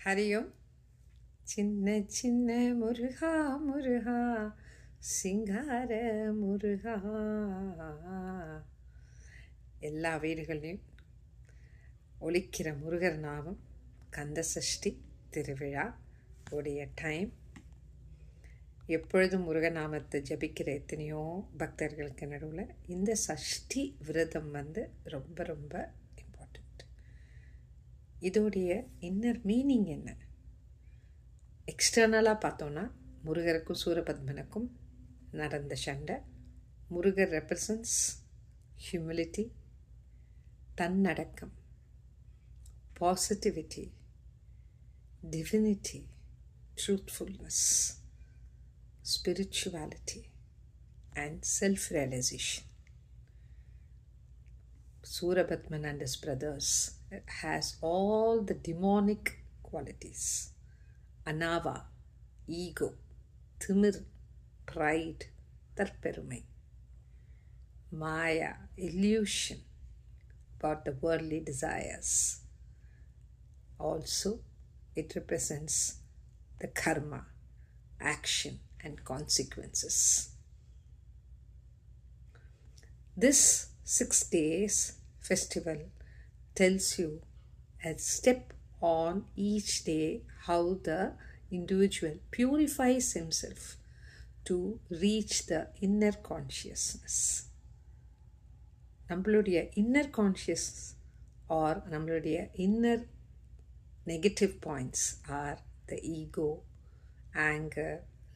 ஹரியோம். சின்ன சின்ன முருகா முருகா சிங்கார முருகா. எல்லா வீடுகளையும் ஒலிக்கிற முருகர் நாமம் கந்த சஷ்டி திருவிழா உடைய டைம். எப்பொழுதும் முருகநாமத்தை ஜபிக்கிற எத்தனையோ பக்தர்களுக்கு நடுவில் இந்த சஷ்டி விரதம் ரொம்ப ரொம்ப இம்பார்ட்டண்ட். இதோடைய இன்னர் மீனிங் என்ன? எக்ஸ்டர்னலாக பார்த்தோன்னா முருகருக்கும் சூரபத்மனுக்கும் நடந்த சண்டை. முருகர் ரெப்ரசன்ஸ் ஹியூமிலிட்டி, தன்னடக்கம், positivity, divinity, truthfulness, spirituality and self-realization. Surabhatman and his brothers has all the demonic qualities: anava, ego, thimir, pride, tarperumai, maya, illusion about the worldly desires. Also, it represents the karma, action and consequences. This 6 days festival tells you a step on each day how the individual purifies himself to reach the inner consciousness. நம்மளுடைய inner conscious or நம்மளுடைய inner negative points are the ego, anger,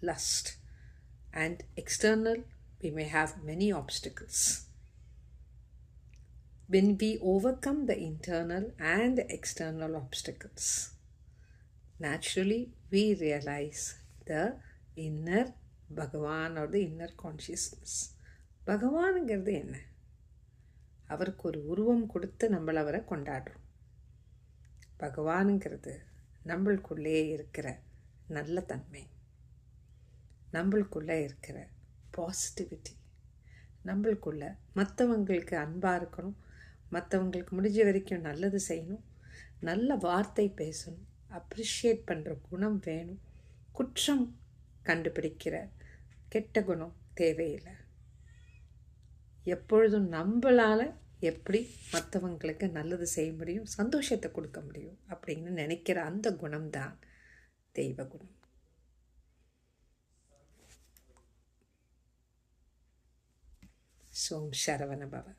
lust, and external we may have many obstacles. When we overcome the internal and the external obstacles, naturally we realize the inner Bhagavan or the inner consciousness. பகவானுங்கிறது என்ன? அவருக்கு ஒரு உருவம் கொடுத்து நம்மள அவரை கொண்டாடுறோம். பகவானுங்கிறது நம்மளுக்குள்ளே இருக்கிற நல்ல தன்மை, நம்மளுக்குள்ளே இருக்கிற பாசிட்டிவிட்டி, நம்மளுக்குள்ள மற்றவங்களுக்கு அன்பாக இருக்கணும், மற்றவங்களுக்கு முடிஞ்ச வரைக்கும் நல்லது செய்யணும், நல்ல வார்த்தை பேசணும், அப்ரிஷியேட் பண்ணுற குணம் வேணும், குற்றம் கண்டுபிடிக்கிற கெட்ட குணம் தேவையில்லை. எப்பொழுதும் நம்மளால் எப்படி மற்றவங்களுக்கு நல்லது செய்ய முடியும், சந்தோஷத்தை கொடுக்க முடியும் அப்படின்னு நினைக்கிற அந்த குணம்தான் தெய்வ குணம். Som Sharavana Bhava.